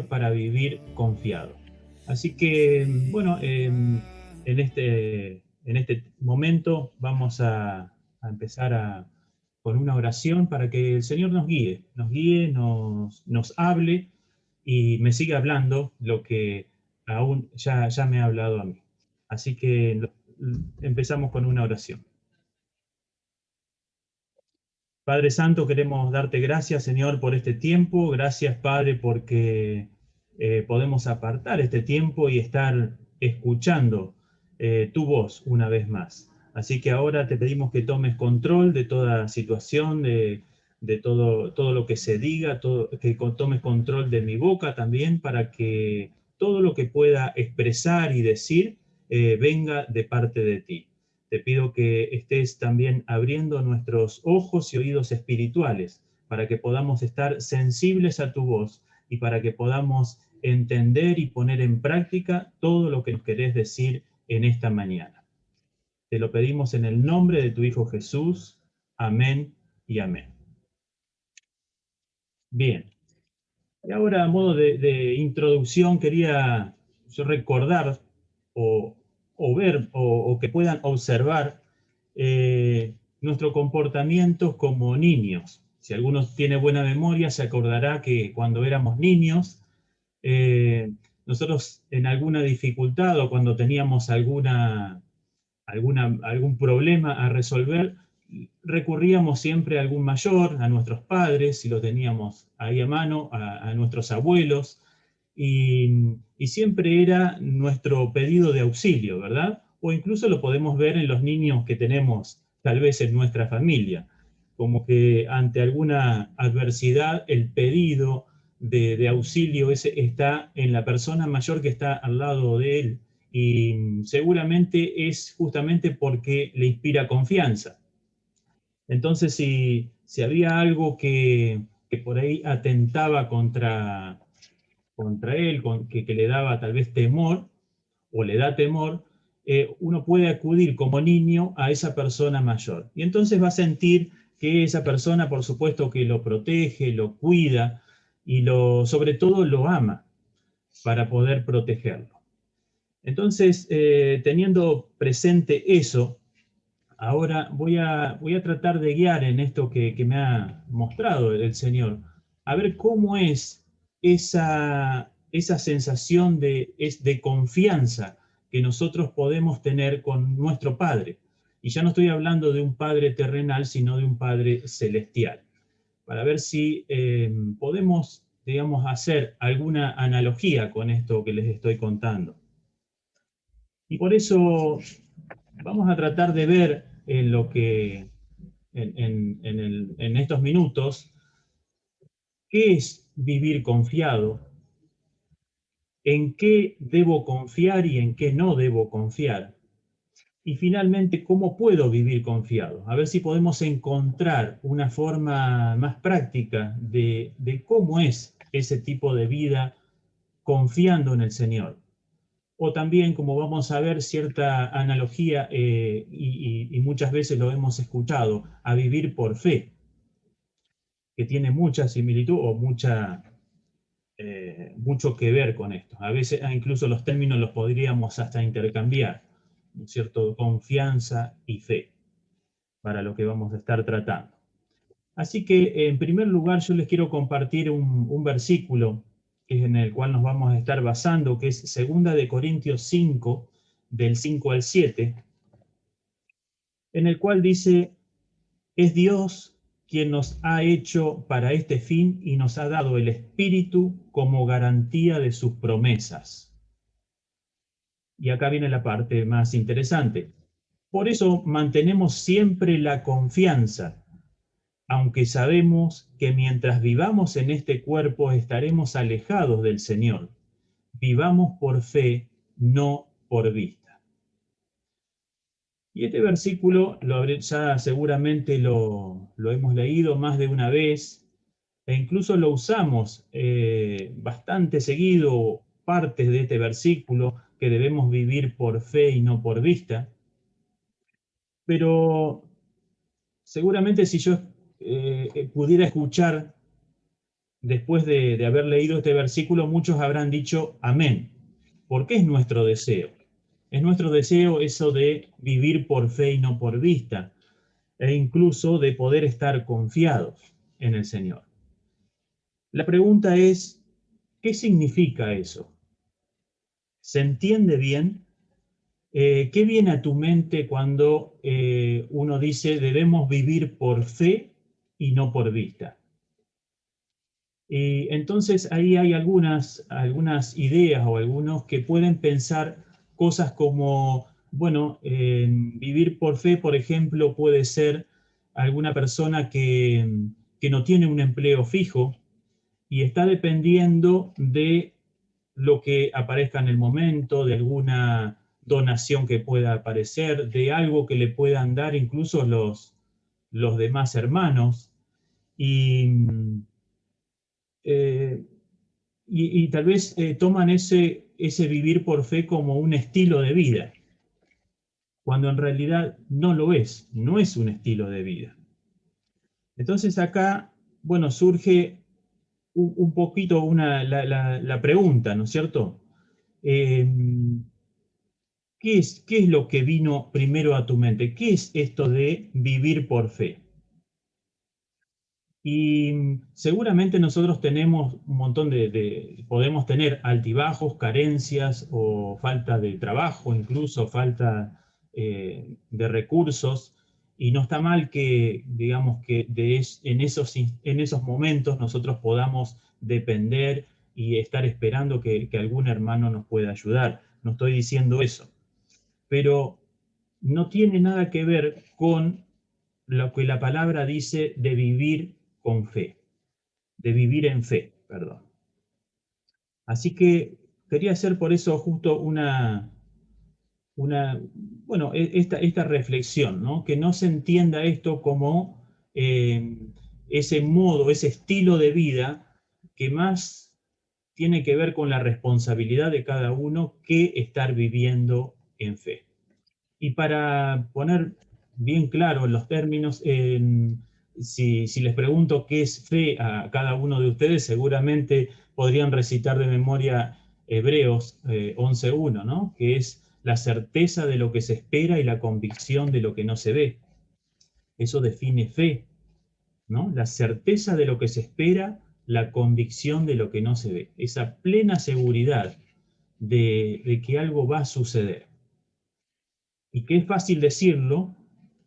para vivir confiado. Así que, bueno, en este momento vamos a empezar con una oración para que el Señor nos guíe, nos hable y me siga hablando lo que aún ya me ha hablado a mí. Así que empezamos con una oración. Padre Santo, queremos darte gracias, Señor, por este tiempo. Gracias, Padre, porque podemos apartar este tiempo y estar escuchando tu voz una vez más. Así que ahora te pedimos que tomes control de toda situación, de todo lo que se diga, que tomes control de mi boca también, para que todo lo que pueda expresar y decir venga de parte de ti. Te pido que estés también abriendo nuestros ojos y oídos espirituales para que podamos estar sensibles a tu voz y para que podamos entender y poner en práctica todo lo que nos querés decir en esta mañana. Te lo pedimos en el nombre de tu Hijo Jesús. Amén y amén. Bien. Y ahora, a modo de introducción, quería yo recordar o, o ver o que puedan observar nuestro comportamiento como niños. Si alguno tiene buena memoria, se acordará que cuando éramos niños, eh, nosotros en alguna dificultad o cuando teníamos algún problema a resolver, recurríamos siempre a algún mayor, a nuestros padres, si los teníamos ahí a mano, a nuestros abuelos, y siempre era nuestro pedido de auxilio, ¿verdad? O incluso lo podemos ver en los niños que tenemos tal vez en nuestra familia, como que ante alguna adversidad el pedido de auxilio ese está en la persona mayor que está al lado de él, y seguramente es justamente porque le inspira confianza. Entonces, si había algo que por ahí atentaba contra él, que le daba tal vez temor, o le da temor, uno puede acudir como niño a esa persona mayor. Y entonces va a sentir que esa persona, por supuesto, que lo protege, lo cuida y sobre todo lo ama para poder protegerlo. Entonces, teniendo presente eso, ahora voy a tratar de guiar en esto que me ha mostrado el Señor, a ver cómo es esa sensación de confianza que nosotros podemos tener con nuestro Padre. Y ya no estoy hablando de un Padre terrenal, sino de un Padre celestial, para ver si podemos, digamos, hacer alguna analogía con esto que les estoy contando. Y por eso vamos a tratar de ver en lo que en estos minutos qué es vivir confiado, en qué debo confiar y en qué no debo confiar. Y finalmente, ¿cómo puedo vivir confiado? A ver si podemos encontrar una forma más práctica de cómo es ese tipo de vida confiando en el Señor. O también, como vamos a ver, cierta analogía, y muchas veces lo hemos escuchado, a vivir por fe, que tiene mucha similitud o mucho que ver con esto. A veces incluso los términos los podríamos hasta intercambiar, ¿no es cierto? Confianza y fe, para lo que vamos a estar tratando. Así que, en primer lugar, yo les quiero compartir un versículo que es en el cual nos vamos a estar basando, que es 2 Corintios 5, del 5 al 7, en el cual dice: es Dios quien nos ha hecho para este fin y nos ha dado el Espíritu como garantía de sus promesas. Y acá viene la parte más interesante. Por eso mantenemos siempre la confianza, aunque sabemos que mientras vivamos en este cuerpo estaremos alejados del Señor. Vivamos por fe, no por vista. Y este versículo ya seguramente lo hemos leído más de una vez, e incluso lo usamos bastante seguido, partes de este versículo, que debemos vivir por fe y no por vista. Pero seguramente si yo pudiera escuchar después de haber leído este versículo, muchos habrán dicho amén, porque es nuestro deseo. Es nuestro deseo eso de vivir por fe y no por vista, e incluso de poder estar confiados en el Señor. La pregunta es, ¿qué significa eso? ¿Se entiende bien? ¿Qué viene a tu mente cuando uno dice debemos vivir por fe y no por vista? Y entonces ahí hay algunas ideas o algunos que pueden pensar cosas como, bueno, vivir por fe, por ejemplo, puede ser alguna persona que no tiene un empleo fijo y está dependiendo de lo que aparezca en el momento, de alguna donación que pueda aparecer, de algo que le puedan dar incluso los demás hermanos. Y, eh, y tal vez toman ese vivir por fe como un estilo de vida, cuando en realidad no lo es, no es un estilo de vida. Entonces acá, bueno, surge un poquito la pregunta, ¿no es cierto? Eh, ¿Qué es lo que vino primero a tu mente? ¿Qué es esto de vivir por fe? Y seguramente nosotros tenemos un montón podemos tener altibajos, carencias o falta de trabajo, incluso falta de recursos, y no está mal que, digamos, que en esos momentos nosotros podamos depender y estar esperando que algún hermano nos pueda ayudar. No estoy diciendo eso, pero no tiene nada que ver con lo que la palabra dice de vivir con fe, de vivir en fe, perdón. Así que quería hacer por eso justo bueno, esta reflexión, ¿no? Que no se entienda esto como ese modo, ese estilo de vida que más tiene que ver con la responsabilidad de cada uno que estar viviendo en fe. Y para poner bien claro los términos, si les pregunto qué es fe a cada uno de ustedes, seguramente podrían recitar de memoria Hebreos 11.1, ¿no? Que es la certeza de lo que se espera y la convicción de lo que no se ve. Eso define fe, ¿no? La certeza de lo que se espera, la convicción de lo que no se ve. Esa plena seguridad de que algo va a suceder. Y que es fácil decirlo,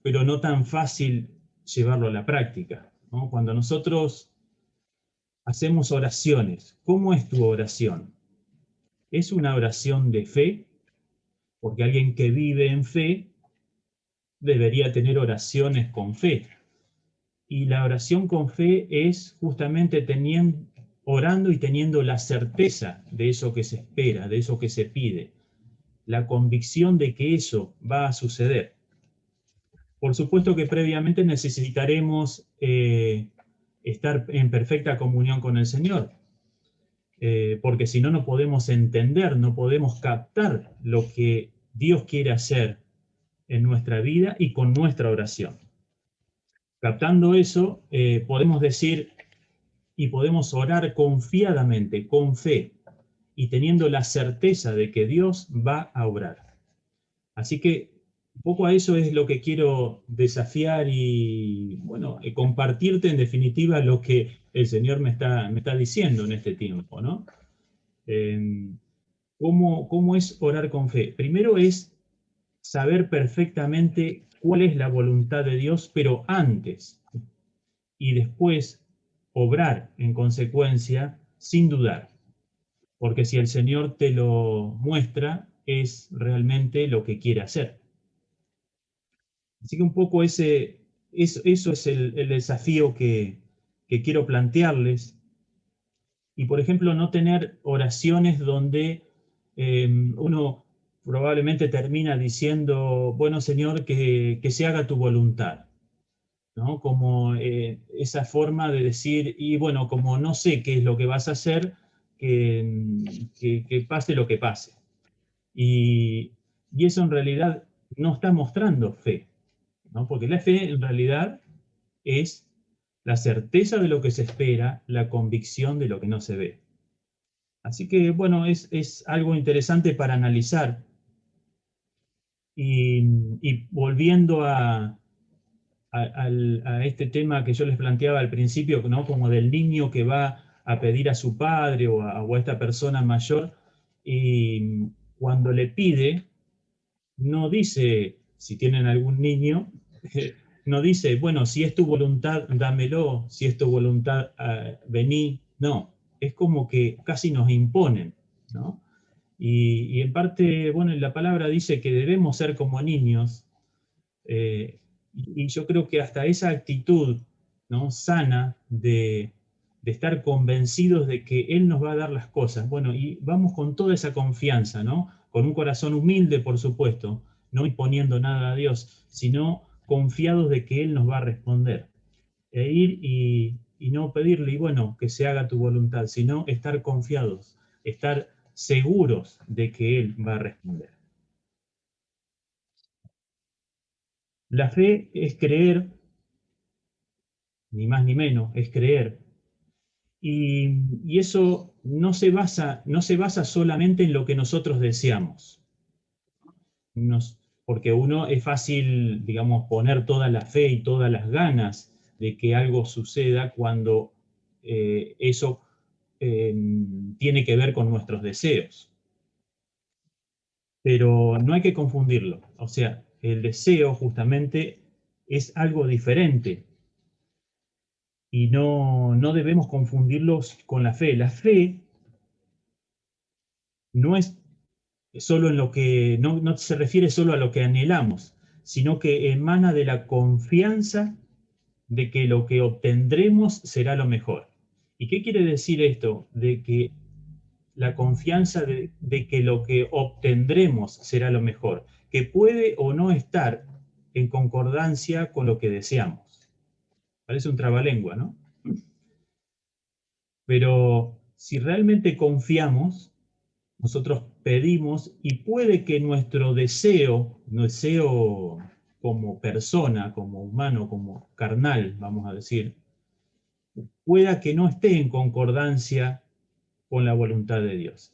pero no tan fácil llevarlo a la práctica, ¿no? Cuando nosotros hacemos oraciones, ¿cómo es tu oración? ¿Es una oración de fe? Porque alguien que vive en fe debería tener oraciones con fe. Y la oración con fe es justamente orando y teniendo la certeza de eso que se espera, de eso que se pide, la convicción de que eso va a suceder. Por supuesto que previamente necesitaremos estar en perfecta comunión con el Señor, porque si no, no podemos entender, no podemos captar lo que Dios quiere hacer en nuestra vida y con nuestra oración. Captando eso, podemos decir y podemos orar confiadamente, con fe, y teniendo la certeza de que Dios va a obrar. Así que un poco a eso es lo que quiero desafiar y, bueno, compartirte en definitiva lo que el Señor me está diciendo en este tiempo, ¿no? Eh, ¿Cómo es orar con fe? Primero es saber perfectamente cuál es la voluntad de Dios, pero antes, y después obrar en consecuencia sin dudar, porque si el Señor te lo muestra, es realmente lo que quiere hacer. Así que un poco eso es el desafío que quiero plantearles. Y por ejemplo, no tener oraciones donde uno probablemente termina diciendo, bueno Señor, que se haga tu voluntad, ¿no? Como esa forma de decir, y bueno, como no sé qué es lo que vas a hacer, que pase lo que pase. Y, y eso en realidad no está mostrando fe, ¿no? Porque la fe en realidad es la certeza de lo que se espera, la convicción de lo que no se ve. Así que, bueno, es algo interesante para analizar. Y volviendo a este tema que yo les planteaba al principio, ¿no? Como del niño que va a pedir a su padre o a esta persona mayor, y cuando le pide, no dice, si tienen algún niño, no dice, bueno, si es tu voluntad, dámelo, si es tu voluntad, vení. No, es como que casi nos imponen, ¿no? Y en parte, bueno, la palabra dice que debemos ser como niños, y yo creo que hasta esa actitud, ¿no? Sana de estar convencidos de que Él nos va a dar las cosas. Bueno, y vamos con toda esa confianza, ¿no? Con un corazón humilde, por supuesto, no imponiendo nada a Dios, sino confiados de que Él nos va a responder. E ir y no pedirle, y bueno, que se haga tu voluntad, sino estar confiados, estar seguros de que Él va a responder. La fe es creer, ni más ni menos, es creer. Y eso no se basa solamente en lo que nosotros deseamos. Porque uno es fácil, digamos, poner toda la fe y todas las ganas de que algo suceda cuando eso tiene que ver con nuestros deseos. Pero no hay que confundirlo. O sea, el deseo justamente es algo diferente y no debemos confundirlos con la fe. La fe no es solo en lo que, no se refiere solo a lo que anhelamos, sino que emana de la confianza de que lo que obtendremos será lo mejor. ¿Y qué quiere decir esto? De que la confianza de que lo que obtendremos será lo mejor, que puede o no estar en concordancia con lo que deseamos. Parece un trabalengua, ¿no? Pero si realmente confiamos, nosotros pedimos y puede que nuestro deseo como persona, como humano, como carnal, vamos a decir, pueda que no esté en concordancia con la voluntad de Dios.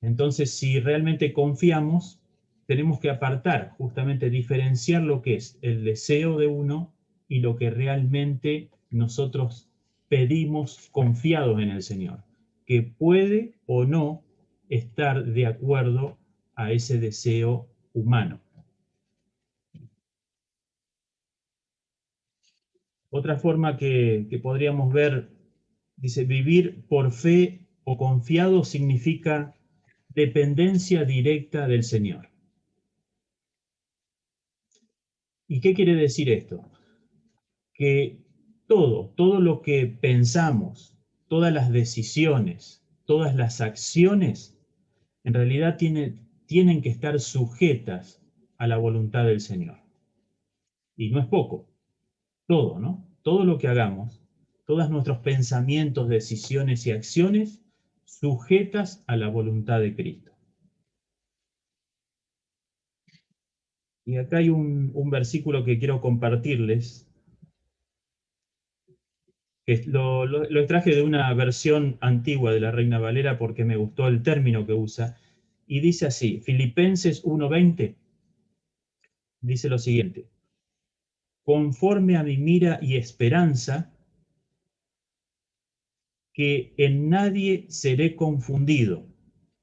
Entonces, si realmente confiamos, tenemos que apartar, justamente diferenciar lo que es el deseo de uno y lo que realmente nosotros pedimos confiados en el Señor, que puede o no estar de acuerdo a ese deseo humano. Otra forma que podríamos ver, dice, vivir por fe o confiado significa dependencia directa del Señor. ¿Y qué quiere decir esto? Que todo lo que pensamos, todas las decisiones, todas las acciones, en realidad tienen que estar sujetas a la voluntad del Señor. Y no es poco, todo, ¿no? Todo lo que hagamos, todos nuestros pensamientos, decisiones y acciones, sujetas a la voluntad de Cristo. Y acá hay un versículo que quiero compartirles, que lo extraje de una versión antigua de la Reina Valera porque me gustó el término que usa, y dice así, Filipenses 1:20, dice lo siguiente, conforme a mi mira y esperanza, que en nadie seré confundido,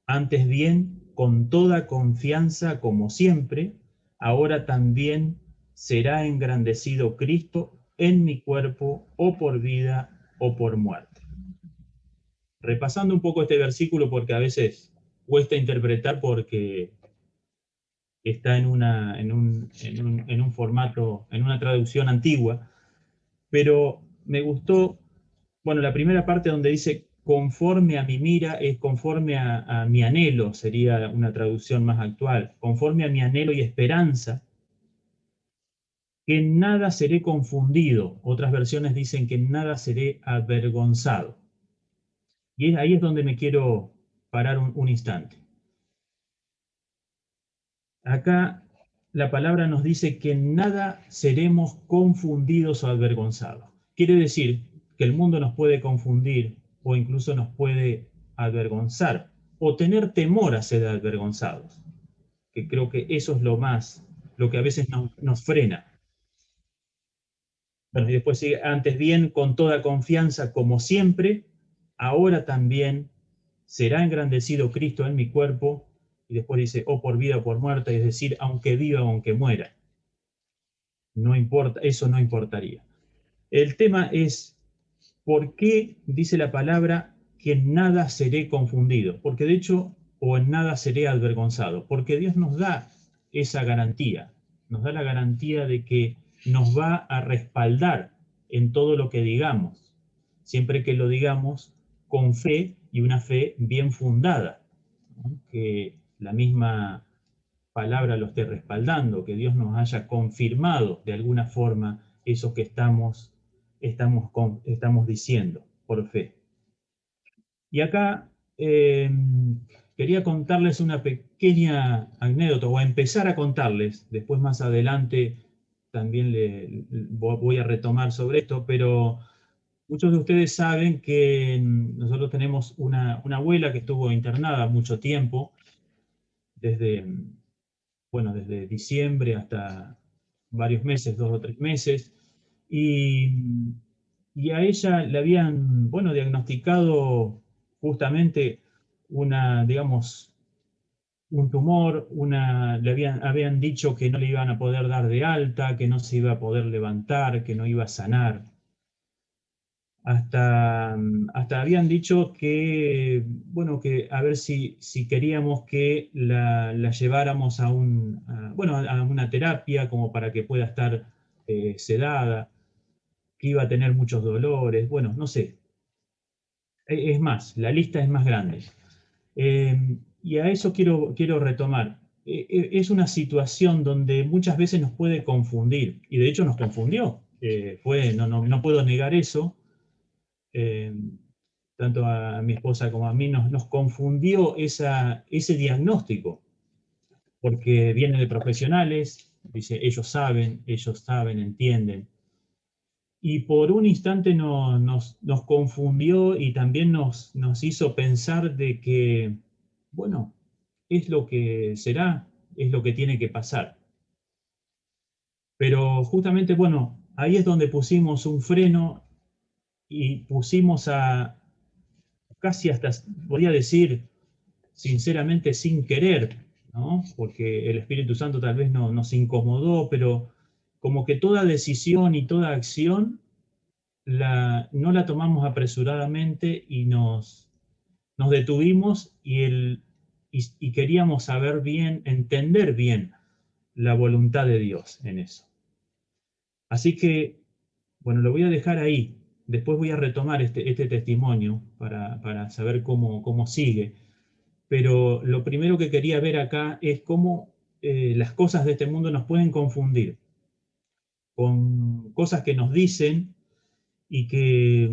antes bien, con toda confianza como siempre, ahora también será engrandecido Cristo en mi cuerpo, o por vida o por muerte. Repasando un poco este versículo, porque a veces cuesta interpretar porque está en un formato, en una traducción antigua, pero me gustó, bueno, la primera parte donde dice conforme a mi mira es conforme a mi anhelo, sería una traducción más actual, conforme a mi anhelo y esperanza, que en nada seré confundido. Otras versiones dicen que en nada seré avergonzado. Y ahí es donde me quiero parar un instante. Acá la palabra nos dice que en nada seremos confundidos o avergonzados. quiere decir que el mundo nos puede confundir o incluso nos puede avergonzar o tener temor a ser avergonzados, que creo que eso es lo que a veces nos frena. Bueno, y después sigue, antes bien, con toda confianza, como siempre, ahora también será engrandecido Cristo en mi cuerpo, y después dice, o por vida o por muerte, es decir, aunque viva o aunque muera. No importa, eso no importaría. El tema es, ¿por qué dice la palabra que en nada seré confundido? Porque de hecho, o en nada seré avergonzado, porque Dios nos da esa garantía, nos da la garantía de que nos va a respaldar en todo lo que digamos, siempre que lo digamos con fe y una fe bien fundada, ¿no? Que la misma palabra lo esté respaldando, que Dios nos haya confirmado de alguna forma eso que estamos diciendo por fe. Y acá quería contarles una pequeña anécdota, o a empezar a contarles, después más adelante también voy a retomar sobre esto, pero muchos de ustedes saben que nosotros tenemos una abuela que estuvo internada mucho tiempo, desde, desde diciembre hasta varios meses, 2 o 3 meses, y, y a ella le habían, diagnosticado justamente digamos, un tumor, habían dicho que no le iban a poder dar de alta, que no se iba a poder levantar, que no iba a sanar. Hasta habían dicho que, que a ver si queríamos que la lleváramos a una terapia como para que pueda estar sedada, que iba a tener muchos dolores, bueno, no sé. Es más, la lista es más grande. Y a eso quiero retomar. Es una situación donde muchas veces nos puede confundir, y de hecho nos confundió. No puedo negar eso. eh, Tanto a mi esposa como a mí nos confundió ese diagnóstico, porque viene de profesionales, dice, ellos saben, entienden. Y por un instante nos confundió y también nos hizo pensar de que, bueno, es lo que será, es lo que tiene que pasar. Pero justamente, ahí es donde pusimos un freno y pusimos casi hasta, podría decir, sinceramente sin querer, ¿no? Porque el Espíritu Santo tal vez nos incomodó, pero como que toda decisión y toda acción no la tomamos apresuradamente y nos detuvimos y queríamos saber bien, entender bien la voluntad de Dios en eso. Así que, lo voy a dejar ahí. Después voy a retomar este testimonio para saber cómo sigue. Pero lo primero que quería ver acá es cómo las cosas de este mundo nos pueden confundir con cosas que nos dicen y que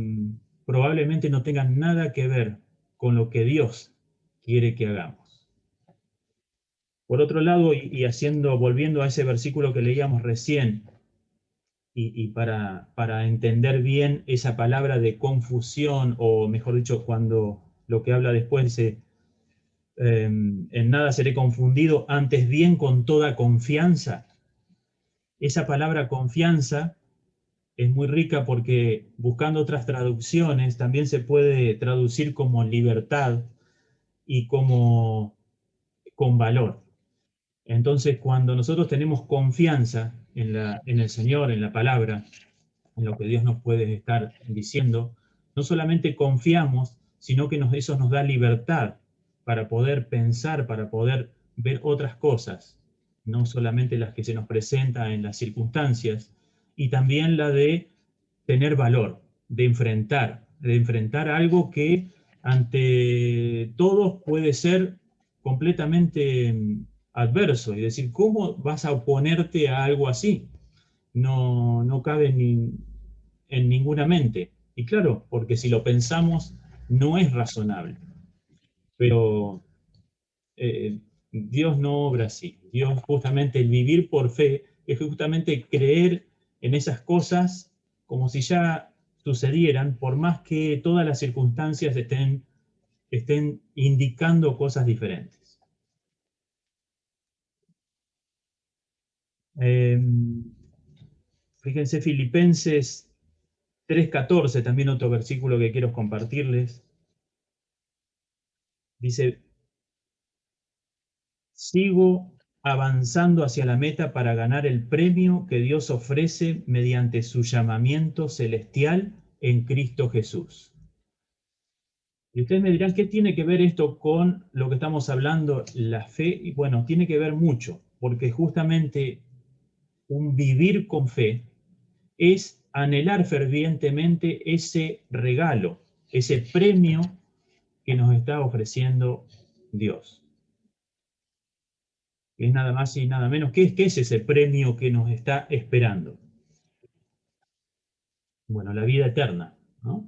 probablemente no tengan nada que ver con lo que Dios quiere que hagamos. Por otro lado, volviendo a ese versículo que leíamos recién, y para entender bien esa palabra de confusión, o mejor dicho, cuando lo que habla después dice, en nada seré confundido, antes bien con toda confianza. Esa palabra confianza es muy rica porque buscando otras traducciones también se puede traducir como libertad y como con valor. Entonces, cuando nosotros tenemos confianza en el Señor, en la palabra, en lo que Dios nos puede estar diciendo, no solamente confiamos, sino que eso nos da libertad para poder pensar, para poder ver otras cosas, no solamente las que se nos presentan en las circunstancias, y también la de tener valor, de enfrentar algo que ante todos puede ser completamente adverso, y decir, ¿cómo vas a oponerte a algo así? No cabe en ninguna mente. Y claro, porque si lo pensamos, no es razonable. Pero Dios no obra así. Dios, justamente, el vivir por fe es justamente creer en esas cosas como si ya sucedieran, por más que todas las circunstancias estén indicando cosas diferentes. Fíjense, Filipenses 3:14, también otro versículo que quiero compartirles. Dice: sigo avanzando hacia la meta para ganar el premio que Dios ofrece mediante su llamamiento celestial en Cristo Jesús. Y ustedes me dirán, ¿qué tiene que ver esto con lo que estamos hablando, la fe? Y bueno, tiene que ver mucho, porque justamente un vivir con fe es anhelar fervientemente ese regalo, ese premio que nos está ofreciendo Dios. Es nada más y nada menos. ¿Qué es ese premio que nos está esperando? Bueno, la vida eterna, ¿no?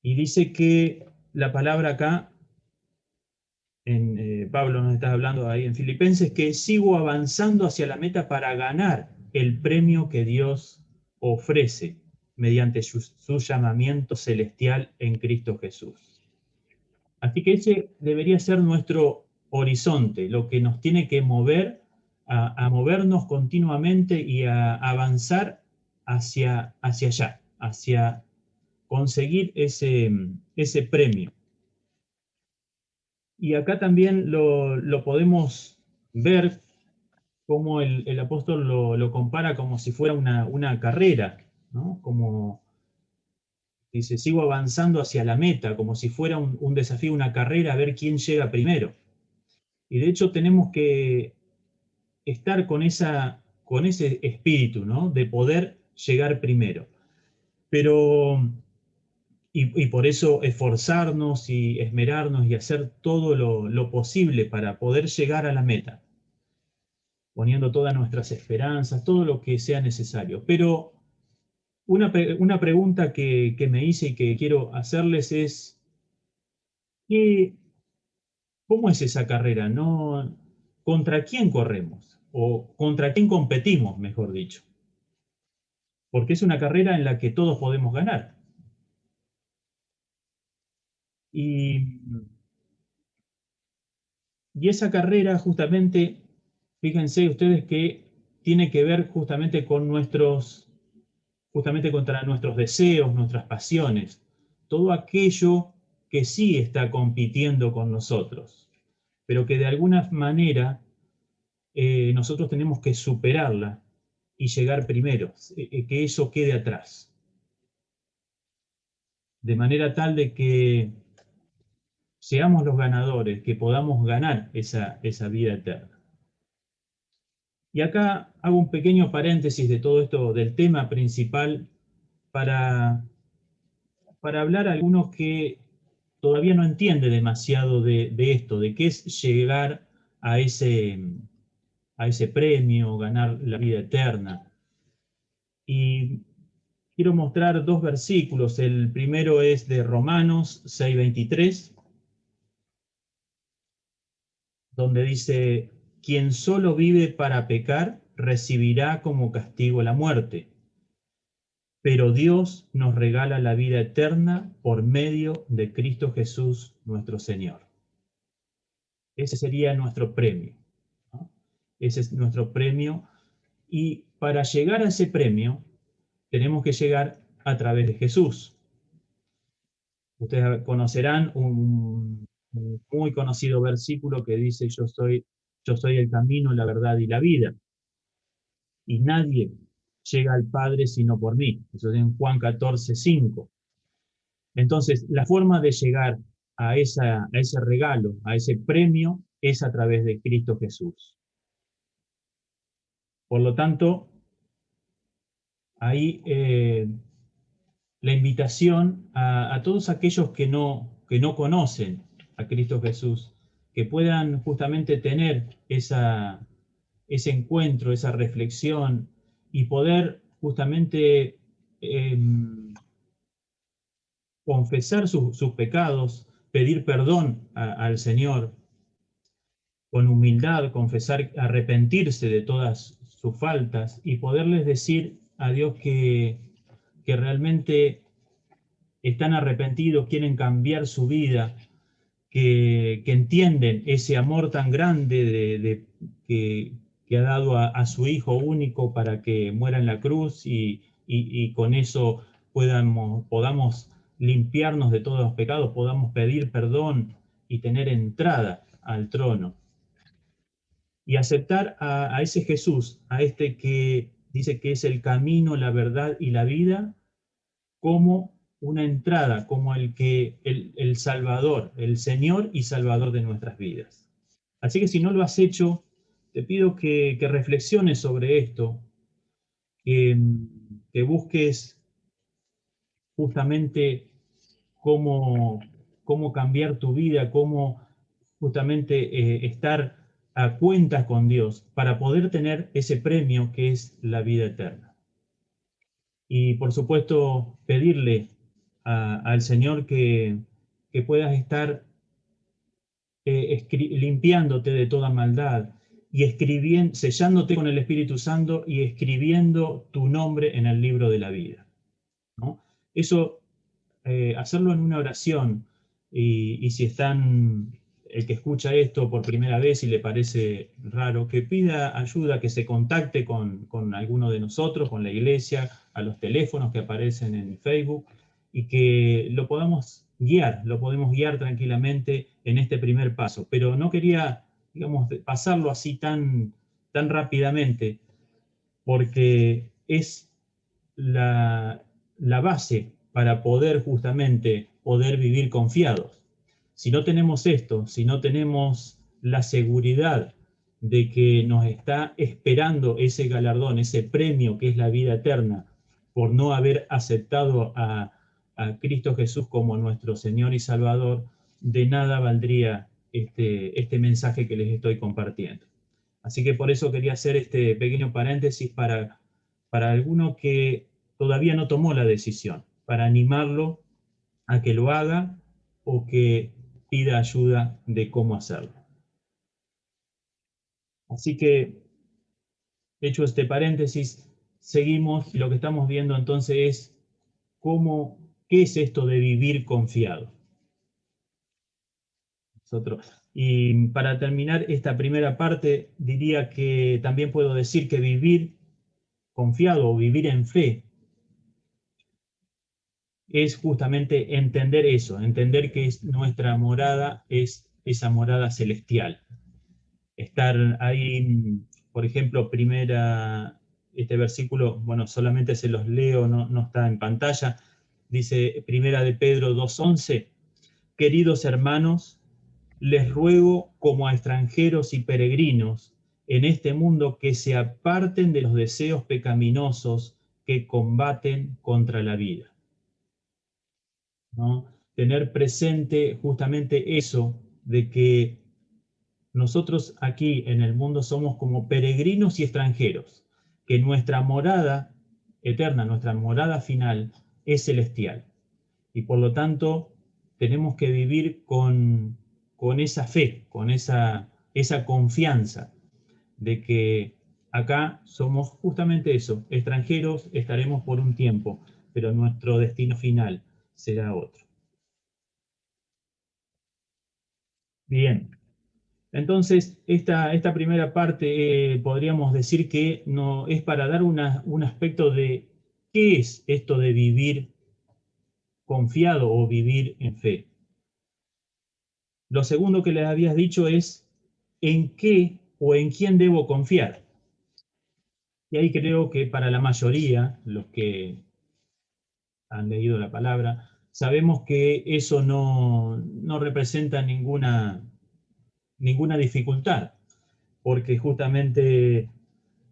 Y dice que la palabra acá, Pablo nos está hablando ahí en Filipenses, que sigo avanzando hacia la meta para ganar el premio que Dios ofrece mediante su llamamiento celestial en Cristo Jesús. Así que ese debería ser nuestro horizonte, lo que nos tiene que mover a movernos continuamente y a avanzar hacia allá, hacia conseguir ese premio. Y acá también lo podemos ver cómo el apóstol lo compara como si fuera una carrera, ¿no? Como dice, sigo avanzando hacia la meta, como si fuera un desafío, una carrera, a ver quién llega primero. Y de hecho tenemos que estar con ese espíritu, ¿no? De poder llegar primero. Pero, y por eso esforzarnos y esmerarnos y hacer todo lo posible para poder llegar a la meta, poniendo todas nuestras esperanzas, todo lo que sea necesario. Pero una pregunta que me hice y que quiero hacerles es, ¿cómo es esa carrera? ¿No? ¿Contra quién corremos? ¿O contra quién competimos, mejor dicho? Porque es una carrera en la que todos podemos ganar. Y esa carrera justamente, fíjense ustedes que tiene que ver justamente justamente contra nuestros deseos, nuestras pasiones, todo aquello que sí está compitiendo con nosotros, pero que de alguna manera nosotros tenemos que superarla y llegar primero, que eso quede atrás. De manera tal de que seamos los ganadores, que podamos ganar esa vida eterna. Y acá hago un pequeño paréntesis de todo esto, del tema principal, para hablar a algunos que todavía no entienden demasiado de esto, de qué es llegar a ese premio, ganar la vida eterna. Y quiero mostrar dos versículos. El primero es de Romanos 6:23, donde dice: quien solo vive para pecar recibirá como castigo la muerte, pero Dios nos regala la vida eterna por medio de Cristo Jesús nuestro Señor. Ese sería nuestro premio, ¿no? Ese es nuestro premio, y para llegar a ese premio tenemos que llegar a través de Jesús. Ustedes conocerán un muy conocido versículo que dice: yo soy el camino, la verdad y la vida, y nadie llega al Padre sino por mí. Eso es en Juan 14:5. Entonces, la forma de llegar a ese regalo, a ese premio, es a través de Cristo Jesús. Por lo tanto, ahí la invitación a todos aquellos que no conocen a Cristo Jesús, que puedan justamente tener ese encuentro, esa reflexión, y poder justamente confesar sus pecados, pedir perdón al Señor con humildad, confesar, arrepentirse de todas sus faltas y poderles decir a Dios que que realmente están arrepentidos, quieren cambiar su vida, que entienden ese amor tan grande que ha dado a su Hijo único para que muera en la cruz y con eso podamos limpiarnos de todos los pecados, podamos pedir perdón y tener entrada al trono. Y aceptar a ese Jesús, a este que dice que es el camino, la verdad y la vida, como una entrada, como el Salvador, el Señor y Salvador de nuestras vidas. Así que si no lo has hecho, te pido que reflexiones sobre esto, que busques justamente cómo, cómo cambiar tu vida, cómo justamente estar a cuentas con Dios para poder tener ese premio que es la vida eterna. Y por supuesto, pedirle al Señor que puedas estar limpiándote de toda maldad y sellándote con el Espíritu Santo y escribiendo tu nombre en el libro de la vida, ¿no? Eso, hacerlo en una oración, y si el que escucha esto por primera vez y le parece raro, que pida ayuda, que se contacte con alguno de nosotros, con la iglesia, a los teléfonos que aparecen en Facebook, y que lo podemos guiar tranquilamente en este primer paso. Pero no quería, digamos, pasarlo así tan rápidamente, porque es la base para poder vivir confiados. Si no tenemos esto, si no tenemos la seguridad de que nos está esperando ese galardón, ese premio que es la vida eterna, por no haber aceptado a Cristo Jesús como nuestro Señor y Salvador, de nada valdría este mensaje que les estoy compartiendo. Así que por eso quería hacer este pequeño paréntesis para alguno que todavía no tomó la decisión, para animarlo a que lo haga o que pida ayuda de cómo hacerlo. Así que, hecho este paréntesis, seguimos y lo que estamos viendo entonces es qué es esto de vivir confiado. Y para terminar esta primera parte, diría que también puedo decir que vivir confiado o vivir en fe es justamente entender eso, entender que nuestra morada es esa morada celestial. Estar ahí, por ejemplo, este versículo, bueno, solamente se los leo, no está en pantalla, dice Primera de Pedro 2:11, queridos hermanos, les ruego como a extranjeros y peregrinos en este mundo que se aparten de los deseos pecaminosos que combaten contra la vida, ¿no? Tener presente justamente eso de que nosotros aquí en el mundo somos como peregrinos y extranjeros, que nuestra morada eterna, nuestra morada final es celestial. Y por lo tanto tenemos que vivir con esa fe, con esa confianza de que acá somos justamente eso, extranjeros, estaremos por un tiempo, pero nuestro destino final será otro. Bien, entonces esta primera parte podríamos decir que no, es para dar un aspecto de qué es esto de vivir confiado o vivir en fe. Lo segundo que les habías dicho es en qué o en quién debo confiar. Y ahí creo que para la mayoría, los que han leído la palabra, sabemos que eso no representa ninguna dificultad, porque justamente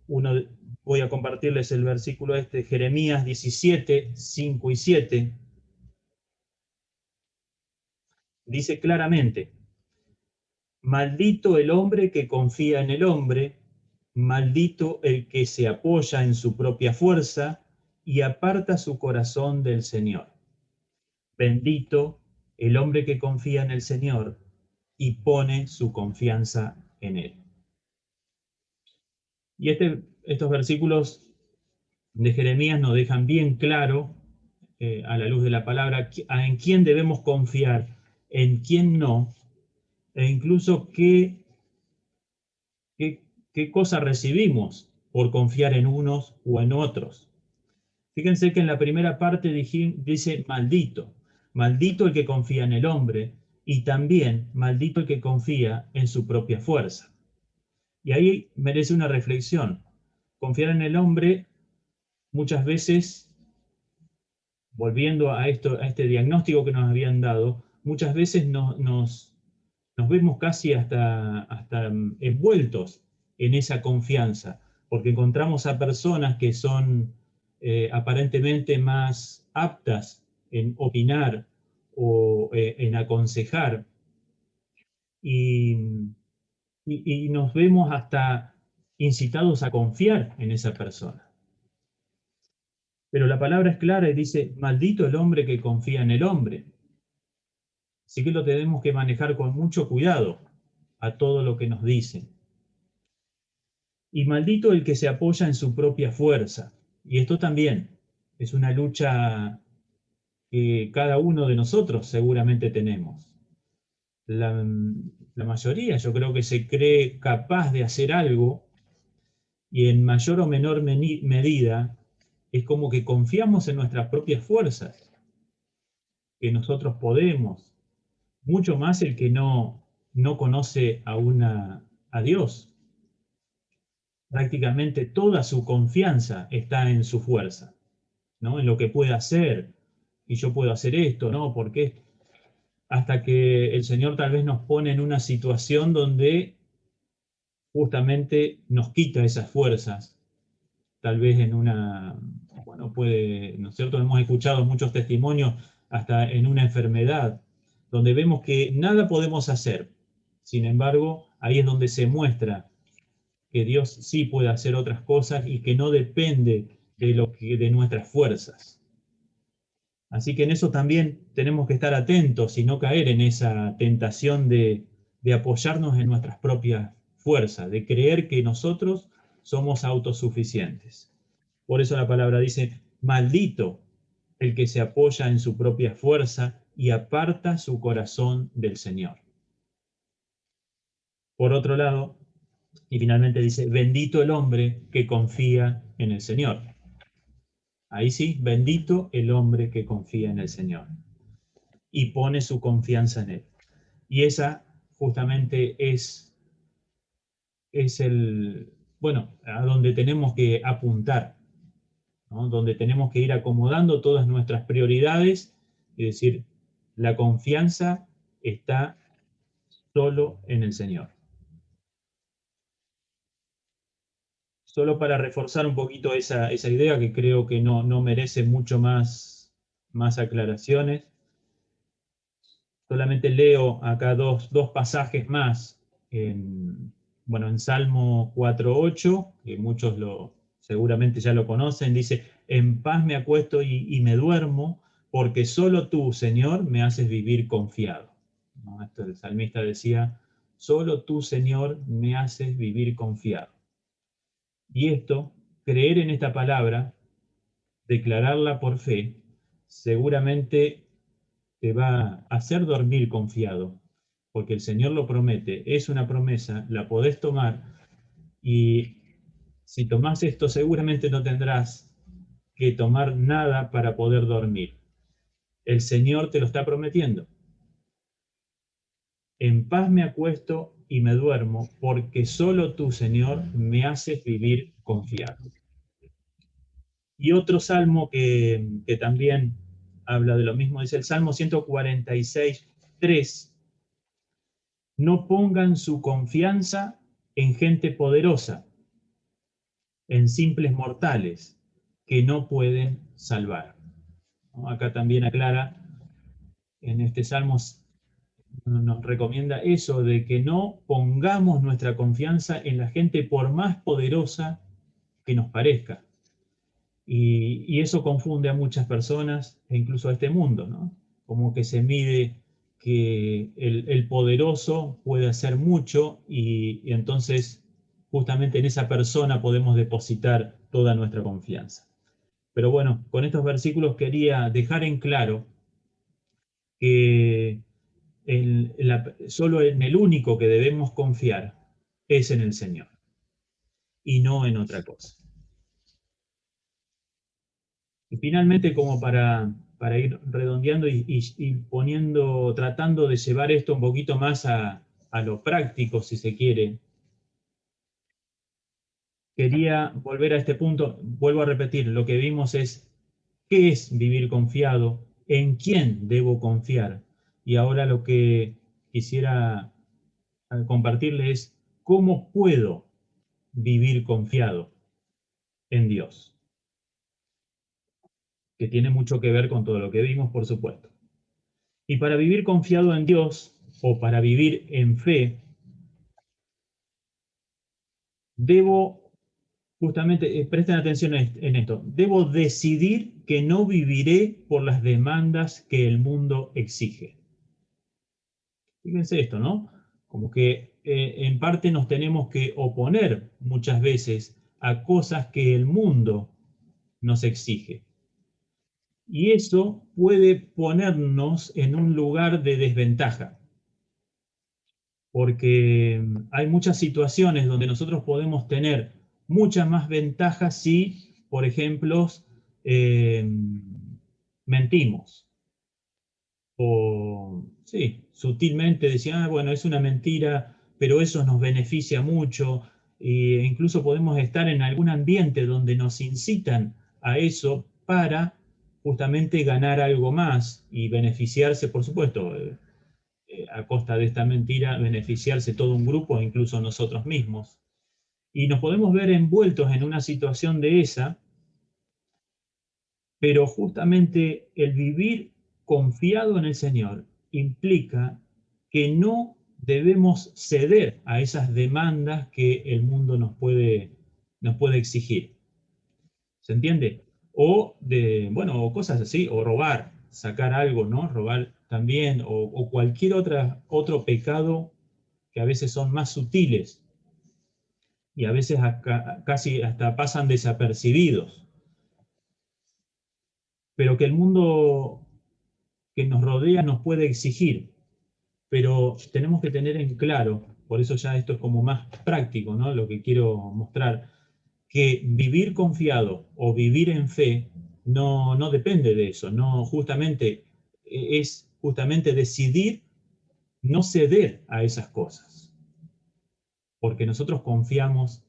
voy a compartirles el versículo Jeremías 17, 5 y 7, dice claramente, maldito el hombre que confía en el hombre, maldito el que se apoya en su propia fuerza y aparta su corazón del Señor. Bendito el hombre que confía en el Señor y pone su confianza en Él. Y estos versículos de Jeremías nos dejan bien claro a la luz de la palabra, en quién debemos confiar, en quién no, e incluso qué cosa recibimos por confiar en unos o en otros. Fíjense que en la primera parte dice maldito. Maldito el que confía en el hombre y también maldito el que confía en su propia fuerza. Y ahí merece una reflexión. Confiar en el hombre muchas veces, volviendo a este diagnóstico que nos habían dado, muchas veces nos vemos casi hasta envueltos en esa confianza, porque encontramos a personas que son aparentemente más aptas en opinar o en aconsejar, y, y nos vemos hasta incitados a confiar en esa persona. Pero la palabra es clara y dice, maldito el hombre que confía en el hombre. Así que lo tenemos que manejar con mucho cuidado a todo lo que nos dicen. Y maldito el que se apoya en su propia fuerza. Y esto también es una lucha que cada uno de nosotros seguramente tenemos. La mayoría yo creo que se cree capaz de hacer algo y en mayor o menor medida es como que confiamos en nuestras propias fuerzas, que nosotros podemos, mucho más el que no conoce a Dios. Prácticamente toda su confianza está en su fuerza, ¿no? En lo que puede hacer, y yo puedo hacer esto, ¿no? Porque hasta que el Señor tal vez nos pone en una situación donde justamente nos quita esas fuerzas, tal vez bueno, puede, ¿no es cierto? Hemos escuchado muchos testimonios hasta en una enfermedad, donde vemos que nada podemos hacer. Sin embargo, ahí es donde se muestra que Dios sí puede hacer otras cosas y que no depende de nuestras fuerzas. Así que en eso también tenemos que estar atentos y no caer en esa tentación de apoyarnos en nuestras propias fuerzas, de creer que nosotros somos autosuficientes. Por eso la palabra dice, maldito el que se apoya en su propia fuerza y aparta su corazón del Señor. Por otro lado, y finalmente dice, bendito el hombre que confía en el Señor. Ahí sí, bendito el hombre que confía en el Señor y pone su confianza en Él. Y esa justamente es a donde tenemos que apuntar, ¿no? Donde tenemos que ir acomodando todas nuestras prioridades y decir, la confianza está solo en el Señor. Solo para reforzar un poquito esa idea que creo que no merece mucho más aclaraciones. Solamente leo acá dos pasajes más. En Salmo 4:8, que muchos seguramente ya lo conocen, dice, en paz me acuesto y me duermo, porque solo tú, Señor, me haces vivir confiado. ¿No? Esto el salmista decía, solo tú, Señor, me haces vivir confiado. Y esto, creer en esta palabra, declararla por fe, seguramente te va a hacer dormir confiado, porque el Señor lo promete, es una promesa, la podés tomar, y si tomás esto seguramente no tendrás que tomar nada para poder dormir. El Señor te lo está prometiendo. En paz me acuesto y me duermo, porque solo tú, Señor, me haces vivir confiado. Y otro salmo que también habla de lo mismo, es el Salmo 146:3. No pongan su confianza en gente poderosa, en simples mortales que no pueden salvar. ¿No? Acá también aclara, en este Salmo nos recomienda eso, de que no pongamos nuestra confianza en la gente por más poderosa que nos parezca. Y eso confunde a muchas personas e incluso a este mundo, ¿no? Como que se mide que el poderoso puede hacer mucho y entonces justamente en esa persona podemos depositar toda nuestra confianza. Pero bueno, con estos versículos quería dejar en claro que solo en el único que debemos confiar es en el Señor y no en otra cosa. Y finalmente, como para ir redondeando y poniendo, tratando de llevar esto un poquito más a lo práctico, si se quiere, quería volver a este punto. Vuelvo a repetir, lo que vimos es qué es vivir confiado, en quién debo confiar. Y ahora lo que quisiera compartirles es cómo puedo vivir confiado en Dios, que tiene mucho que ver con todo lo que vimos, por supuesto. Y para vivir confiado en Dios, o para vivir en fe, debo, justamente, presten atención en esto, debo decidir que no viviré por las demandas que el mundo exige. Fíjense esto, ¿no? Como que en parte nos tenemos que oponer muchas veces a cosas que el mundo nos exige. Y eso puede ponernos en un lugar de desventaja, porque hay muchas situaciones donde nosotros podemos tener muchas más ventajas si, por ejemplo, eh, mentimos. O, sí, sutilmente decían, bueno, es una mentira, pero eso nos beneficia mucho. E incluso podemos estar en algún ambiente donde nos incitan a eso para justamente ganar algo más y beneficiarse, por supuesto, a costa de esta mentira, beneficiarse todo un grupo e incluso nosotros mismos. Y nos podemos ver envueltos en una situación de esa, pero justamente el vivir confiado en el Señor implica que no debemos ceder a esas demandas que el mundo nos puede exigir. ¿Se entiende? O bueno, o cosas así, o robar, sacar algo, ¿no? Robar también, o cualquier otro pecado que a veces son más sutiles y a veces casi hasta pasan desapercibidos, pero que el mundo que nos rodea nos puede exigir, pero tenemos que tener en claro, por eso ya esto es como más práctico, ¿no? Lo que quiero mostrar, que vivir confiado o vivir en fe no depende de eso, no justamente es justamente decidir no ceder a esas cosas, porque nosotros confiamos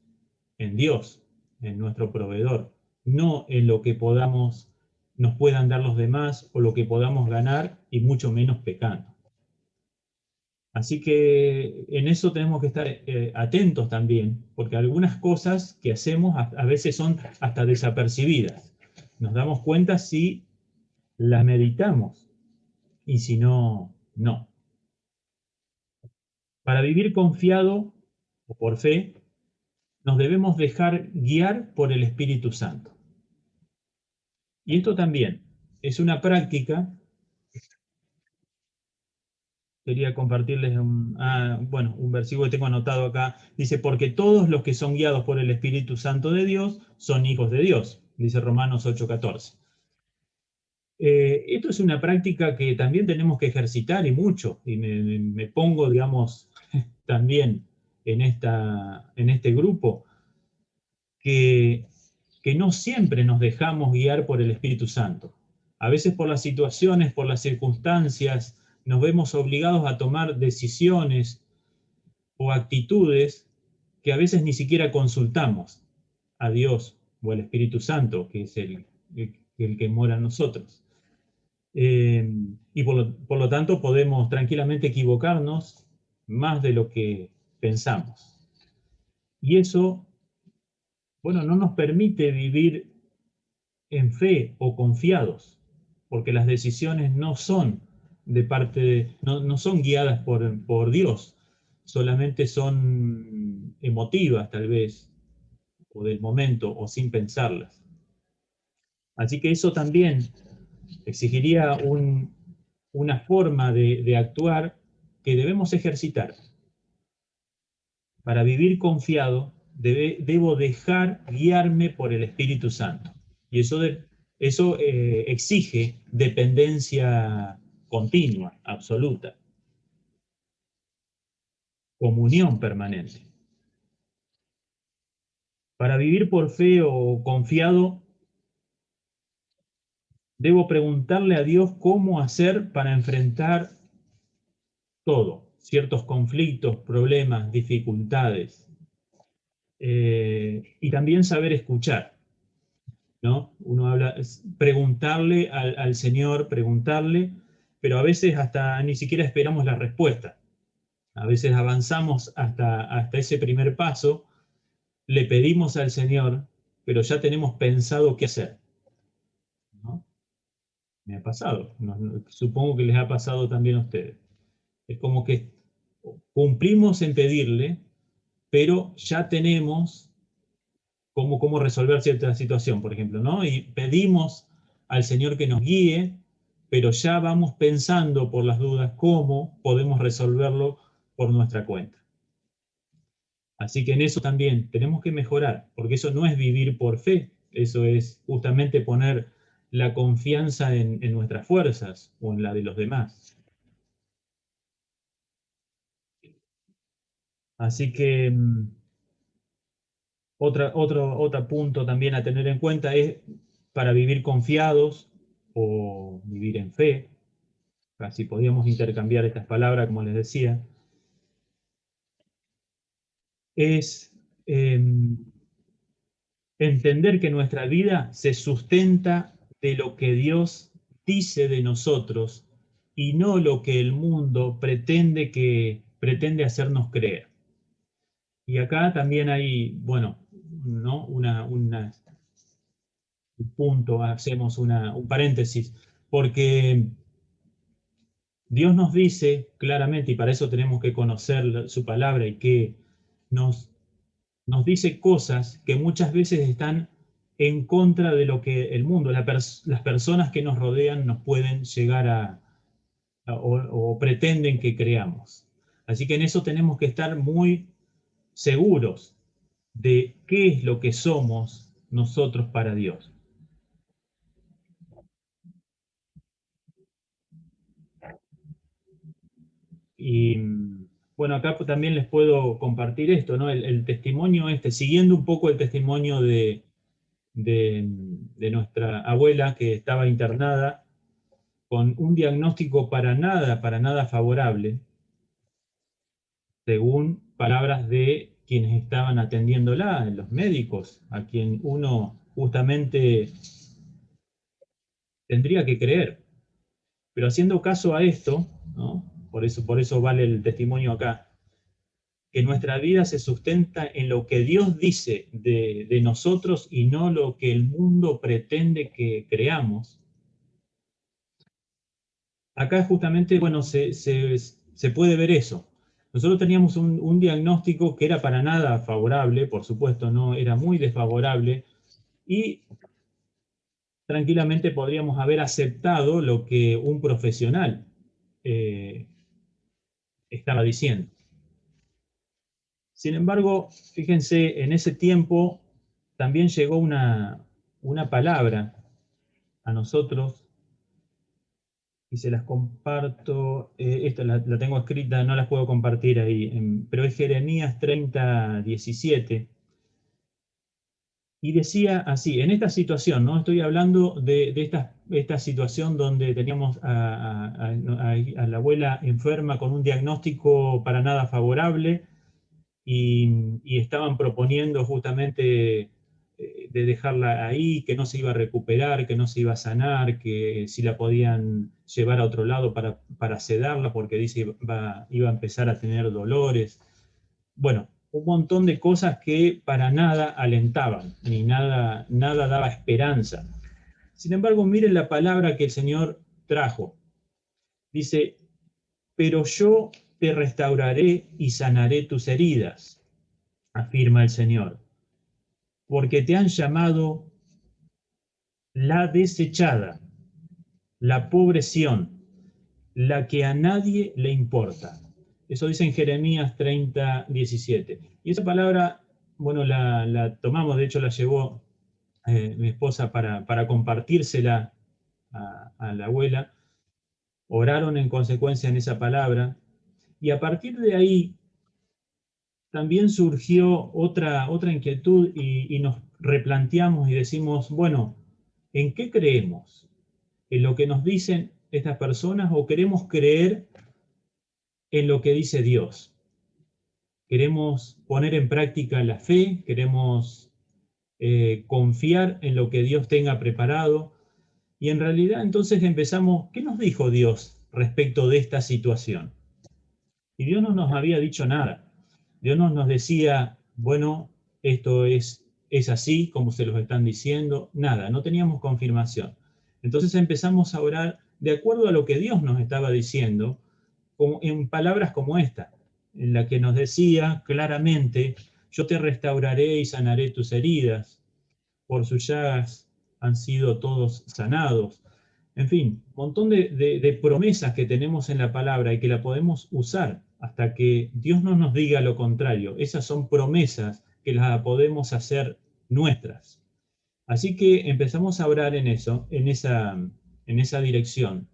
en Dios, en nuestro proveedor, no en lo que nos puedan dar los demás o lo que podamos ganar y mucho menos pecando. Así que en eso tenemos que estar atentos también, porque algunas cosas que hacemos a veces son hasta desapercibidas. Nos damos cuenta si las meditamos y si no, no. Para vivir confiado o por fe, nos debemos dejar guiar por el Espíritu Santo. Y esto también es una práctica. Quería compartirles un versículo que tengo anotado acá. Dice, porque todos los que son guiados por el Espíritu Santo de Dios son hijos de Dios, dice Romanos 8:14. Esto es una práctica que también tenemos que ejercitar y mucho, y me pongo, digamos, también en este grupo, que, que no siempre nos dejamos guiar por el Espíritu Santo. A veces por las situaciones, por las circunstancias, nos vemos obligados a tomar decisiones o actitudes que a veces ni siquiera consultamos a Dios o al Espíritu Santo, que es el que mora en nosotros. Y por lo tanto podemos tranquilamente equivocarnos más de lo que pensamos. Y eso, bueno, no nos permite vivir en fe o confiados, porque las decisiones no son no son guiadas por Dios, solamente son emotivas tal vez, o del momento, o sin pensarlas. Así que eso también exigiría una forma de actuar que debemos ejercitar. Para vivir confiado, debo dejar guiarme por el Espíritu Santo. Y eso eso exige dependencia continua, absoluta, comunión permanente. Para vivir por fe o confiado, debo preguntarle a Dios cómo hacer para enfrentar todo, ciertos conflictos, problemas, dificultades, y también saber escuchar, ¿no? Uno habla, preguntarle al Señor, preguntarle, pero a veces hasta ni siquiera esperamos la respuesta. A veces avanzamos hasta ese primer paso, le pedimos al Señor, pero ya tenemos pensado qué hacer, ¿no? Me ha pasado, supongo que les ha pasado también a ustedes. Es como que cumplimos en pedirle, pero ya tenemos cómo resolver cierta situación, por ejemplo, ¿no? Y pedimos al Señor que nos guíe, pero ya vamos pensando por las dudas cómo podemos resolverlo por nuestra cuenta. Así que en eso también tenemos que mejorar, porque eso no es vivir por fe, eso es justamente poner la confianza en nuestras fuerzas o en la de los demás. Así que otro punto también a tener en cuenta es para vivir confiados o vivir en fe, casi podríamos intercambiar estas palabras, como les decía, es entender que nuestra vida se sustenta de lo que Dios dice de nosotros y no lo que el mundo pretende hacernos creer. Y acá también hay, bueno, ¿no? un punto, hacemos un paréntesis, porque Dios nos dice claramente, y para eso tenemos que conocer su palabra y que nos dice cosas que muchas veces están en contra de lo que el mundo, las personas que nos rodean nos pueden llegar o pretenden que creamos. Así que en eso tenemos que estar muy seguros de qué es lo que somos nosotros para Dios. Y bueno, acá también les puedo compartir esto, ¿no? El testimonio siguiendo un poco el testimonio de nuestra abuela que estaba internada con un diagnóstico para nada favorable, según palabras de quienes estaban atendiéndola, los médicos, a quien uno justamente tendría que creer. Pero haciendo caso a esto, ¿no? Por eso vale el testimonio acá, que nuestra vida se sustenta en lo que Dios dice de nosotros y no lo que el mundo pretende que creamos. Acá justamente, bueno, se puede ver eso. Nosotros teníamos un diagnóstico que era para nada favorable, por supuesto, no era muy desfavorable, y tranquilamente podríamos haber aceptado lo que un profesional estaba diciendo. Sin embargo, fíjense, en ese tiempo también llegó una palabra a nosotros, y se las comparto. Esta la tengo escrita, no las puedo compartir ahí, pero es Jeremías 30:17. Y decía así, en esta situación, ¿no? Estoy hablando de esta situación donde teníamos a la abuela enferma con un diagnóstico para nada favorable, y estaban proponiendo justamente de dejarla ahí, que no se iba a recuperar, que no se iba a sanar, que si la podían llevar a otro lado para sedarla, porque dice iba a empezar a tener dolores. Bueno, un montón de cosas que para nada alentaban, ni nada daba esperanza. Sin embargo, miren la palabra que el Señor trajo. Dice, pero yo te restauraré y sanaré tus heridas, afirma el Señor, porque te han llamado la desechada, la pobre Sión, la que a nadie le importa. Eso dice en Jeremías 30:17. Y esa palabra, bueno, la tomamos, de hecho la llevó mi esposa para compartírsela a la abuela. Oraron en consecuencia en esa palabra. Y a partir de ahí también surgió otra inquietud y nos replanteamos y decimos, bueno, ¿en qué creemos? ¿En lo que nos dicen estas personas o queremos creer en lo que dice Dios? ¿Queremos poner en práctica la fe? ¿Queremos confiar en lo que Dios tenga preparado? Y en realidad entonces empezamos, ¿qué nos dijo Dios respecto de esta situación? Y Dios no nos había dicho nada. Dios no nos decía, bueno, esto es así como se los están diciendo, nada, no teníamos confirmación. Entonces empezamos a orar de acuerdo a lo que Dios nos estaba diciendo, en palabras como esta, en la que nos decía claramente, yo te restauraré y sanaré tus heridas, por sus llagas han sido todos sanados. En fin, un montón de promesas que tenemos en la palabra y que la podemos usar hasta que Dios no nos diga lo contrario. Esas son promesas que las podemos hacer nuestras. Así que empezamos a orar en eso, en esa dirección.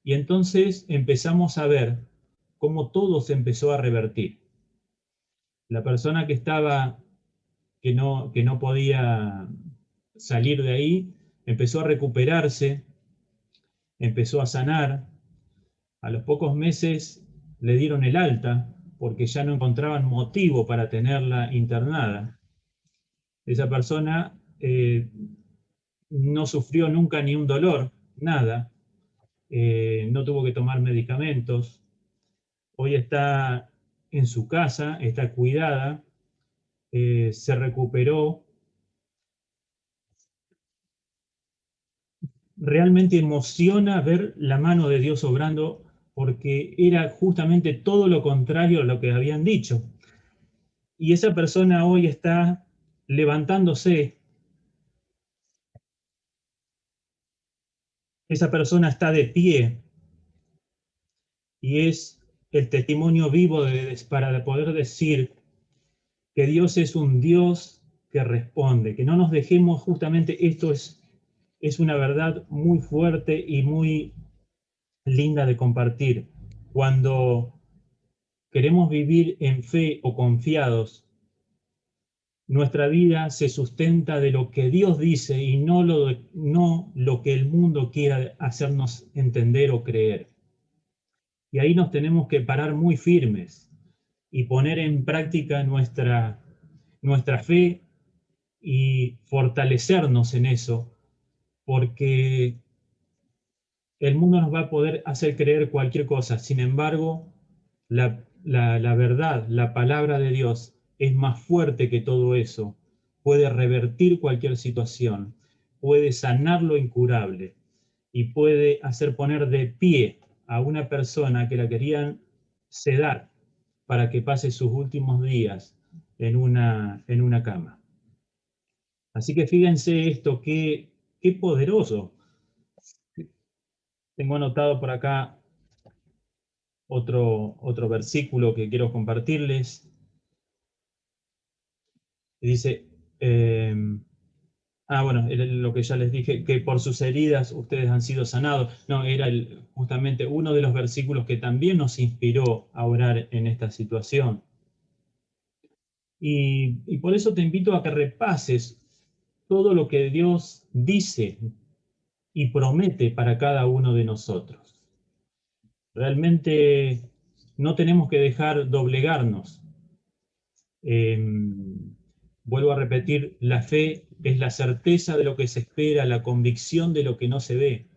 Y entonces empezamos a ver cómo todo se empezó a revertir. La persona que no podía salir de ahí empezó a recuperarse, empezó a sanar. A los pocos meses le dieron el alta porque ya no encontraban motivo para tenerla internada. Esa persona no sufrió nunca ni un dolor, nada, no tuvo que tomar medicamentos. Hoy está en su casa, está cuidada, se recuperó. Realmente emociona ver la mano de Dios obrando porque era justamente todo lo contrario a lo que habían dicho. Y esa persona hoy está levantándose, esa persona está de pie y es el testimonio vivo para poder decir que Dios es un Dios que responde, que no nos dejemos, justamente esto es una verdad muy fuerte y muy linda de compartir. Cuando queremos vivir en fe o confiados, nuestra vida se sustenta de lo que Dios dice y no lo que el mundo quiera hacernos entender o creer. Y ahí nos tenemos que parar muy firmes y poner en práctica nuestra fe y fortalecernos en eso, porque el mundo nos va a poder hacer creer cualquier cosa. Sin embargo, la verdad, la palabra de Dios es más fuerte que todo eso. Puede revertir cualquier situación, puede sanar lo incurable y puede hacer poner de pie a una persona que la querían sedar para que pase sus últimos días en una cama. Así que fíjense esto, qué poderoso. Tengo anotado por acá otro versículo que quiero compartirles. Dice, eh, bueno, era lo que ya les dije, que por sus heridas ustedes han sido sanados. No, era justamente uno de los versículos que también nos inspiró a orar en esta situación. Y por eso te invito a que repases todo lo que Dios dice y promete para cada uno de nosotros. Realmente no tenemos que dejar doblegarnos. Eh, Vuelvo a repetir, la fe es la certeza de lo que se espera, la convicción de lo que no se ve.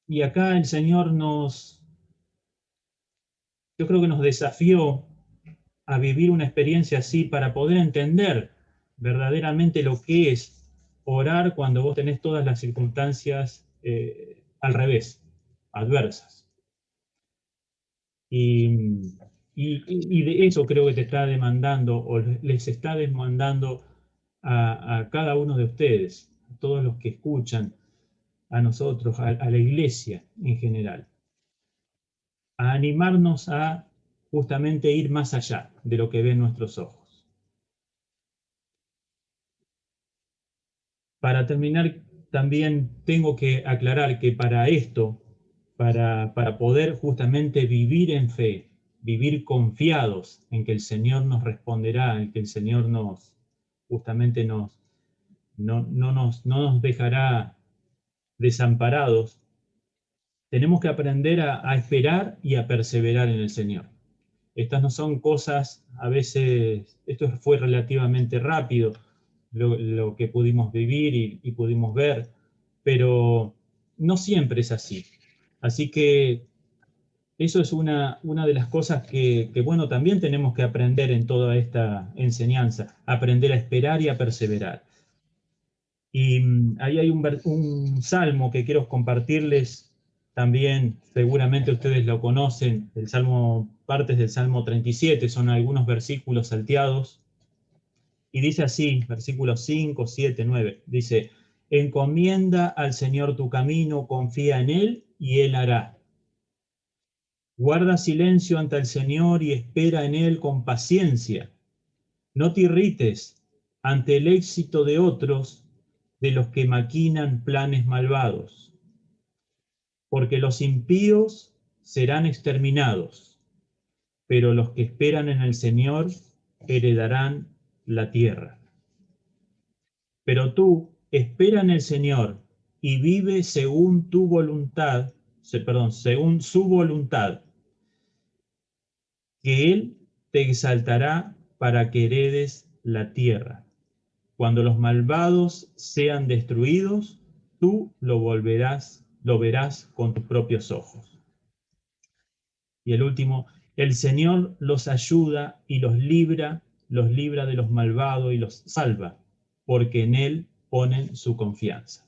Y acá el Señor yo creo que nos desafió a vivir una experiencia así para poder entender verdaderamente lo que es orar cuando vos tenés todas las circunstancias al revés, adversas. Y, y de eso creo que te está demandando o les está demandando a cada uno de ustedes, a todos los que escuchan, a nosotros, a la iglesia en general, a animarnos a justamente ir más allá de lo que ven nuestros ojos. Para terminar, también tengo que aclarar que para esto, para poder justamente vivir en fe, vivir confiados en que el Señor nos responderá, en que el Señor justamente no nos dejará desamparados, tenemos que aprender a esperar y a perseverar en el Señor. Estas no son cosas, a veces, esto fue relativamente rápido, lo que pudimos vivir y pudimos ver, pero no siempre es así. Así que eso es una de las cosas bueno, también tenemos que aprender en toda esta enseñanza, aprender a esperar y a perseverar. Y ahí hay un salmo que quiero compartirles también, seguramente ustedes lo conocen, el salmo, partes del Salmo 37, son algunos versículos salteados, y dice así, versículos 5, 7, 9, dice, encomienda al Señor tu camino, confía en Él y Él hará. Guarda silencio ante el Señor y espera en Él con paciencia. No te irrites ante el éxito de otros, de los que maquinan planes malvados, porque los impíos serán exterminados, pero los que esperan en el Señor heredarán la tierra. Pero tú espera en el Señor y vive según tu voluntad, según su voluntad, que Él te exaltará para que heredes la tierra. Cuando los malvados sean destruidos, tú lo verás con tus propios ojos. Y el último, el Señor los ayuda y los libra de los malvados y los salva, porque en Él ponen su confianza.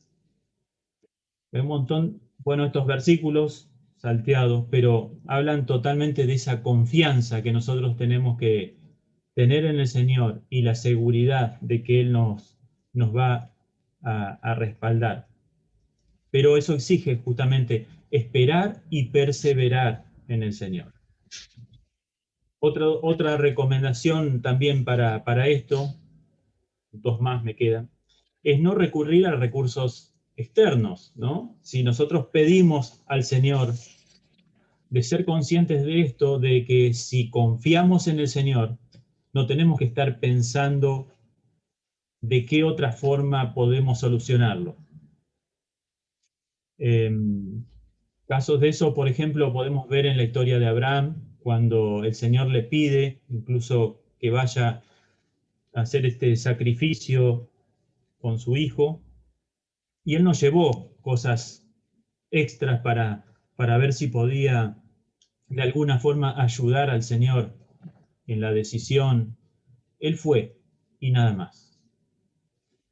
Hay un montón, bueno, estos versículos salteados, pero hablan totalmente de esa confianza que nosotros tenemos que tener en el Señor y la seguridad de que Él nos va a respaldar. Pero eso exige justamente esperar y perseverar en el Señor. Otra recomendación también para esto, dos más me quedan, es no recurrir a recursos externos, ¿no? Si nosotros pedimos al Señor de ser conscientes de esto, de que si confiamos en el Señor, no tenemos que estar pensando de qué otra forma podemos solucionarlo. Casos de eso, por ejemplo, podemos ver en la historia de Abraham, cuando el Señor le pide incluso que vaya a hacer este sacrificio con su hijo, y él no llevó cosas extras para ver si podía de alguna forma ayudar al Señor en la decisión. Él fue y nada más.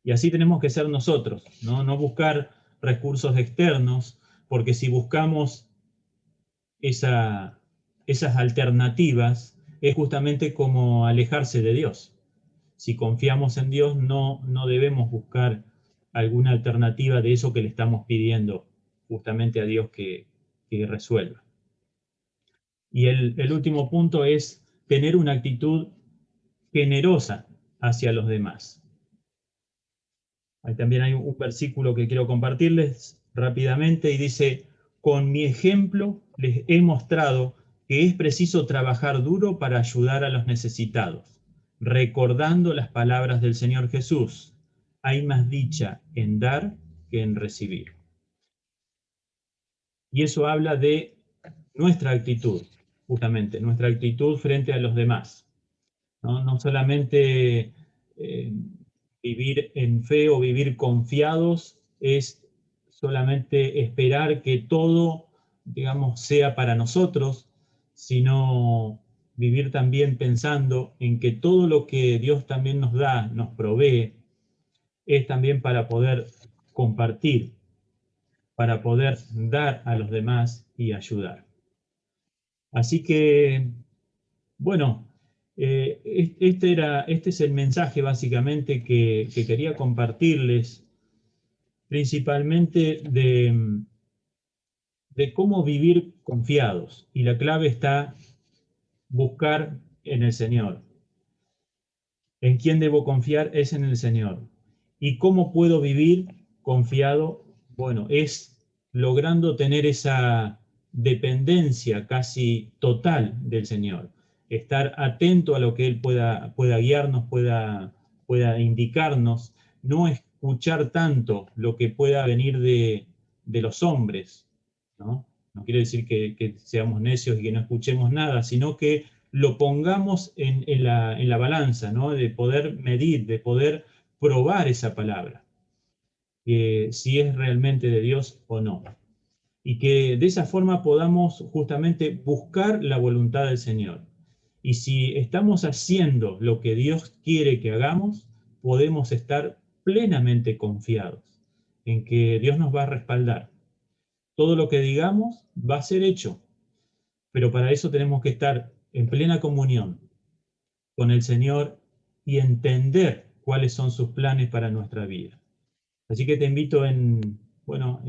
Y así tenemos que ser nosotros, ¿no? No buscar recursos externos, porque si buscamos esas alternativas, es justamente como alejarse de Dios. Si confiamos en Dios, no debemos buscar alguna alternativa de eso que le estamos pidiendo justamente a Dios que resuelva. Y el último punto es tener una actitud generosa hacia los demás. Ahí también hay un versículo que quiero compartirles rápidamente y dice, con mi ejemplo les he mostrado que es preciso trabajar duro para ayudar a los necesitados, recordando las palabras del Señor Jesús. Hay más dicha en dar que en recibir. Y eso habla de nuestra actitud, justamente, nuestra actitud frente a los demás. No solamente vivir en fe o vivir confiados es solamente esperar que todo, digamos, sea para nosotros, sino vivir también pensando en que todo lo que Dios también nos da, nos provee, es también para poder compartir, para poder dar a los demás y ayudar. Así que, bueno, este es el mensaje básicamente que quería compartirles, principalmente de cómo vivir confiados. Y la clave está buscar en el Señor. ¿En quién debo confiar? Es en el Señor. ¿Y cómo puedo vivir confiado? Bueno, es logrando tener esa dependencia casi total del Señor, estar atento a lo que Él pueda guiarnos, pueda indicarnos, no escuchar tanto lo que pueda venir de los hombres, ¿no? No quiere decir que seamos necios y que no escuchemos nada, sino que lo pongamos en la balanza, ¿no? De poder medir, de poder probar esa palabra, si es realmente de Dios o no. Y que de esa forma podamos justamente buscar la voluntad del Señor. Y si estamos haciendo lo que Dios quiere que hagamos, podemos estar plenamente confiados en que Dios nos va a respaldar. Todo lo que digamos va a ser hecho, pero para eso tenemos que estar en plena comunión con el Señor y entender cuáles son sus planes para nuestra vida. Así que te invito en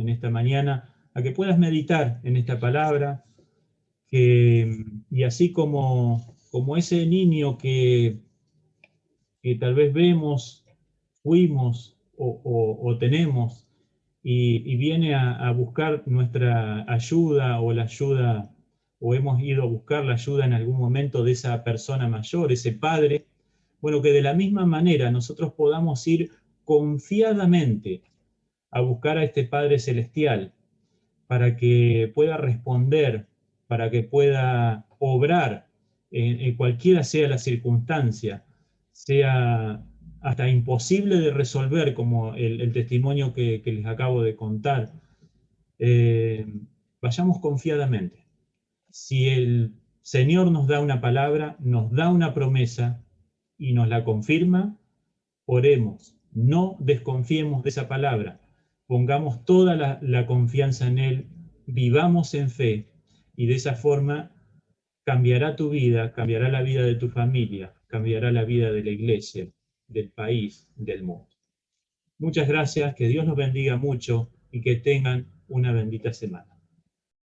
esta mañana a que puedas meditar en esta palabra, y así como ese niño que tal vez vemos, fuimos o tenemos, y viene a buscar nuestra ayuda o la ayuda, o hemos ido a buscar la ayuda en algún momento de esa persona mayor, ese padre, bueno, que de la misma manera nosotros podamos ir confiadamente a buscar a este Padre Celestial para que pueda responder, para que pueda obrar en cualquiera sea la circunstancia, sea hasta imposible de resolver, como el testimonio que les acabo de contar. Eh, Vayamos confiadamente. Si el Señor nos da una palabra, nos da una promesa y nos la confirma, oremos, no desconfiemos de esa palabra, pongamos toda la confianza en Él, vivamos en fe, y de esa forma cambiará tu vida, cambiará la vida de tu familia, cambiará la vida de la iglesia, del país, del mundo. Muchas gracias, que Dios los bendiga mucho y que tengan una bendita semana.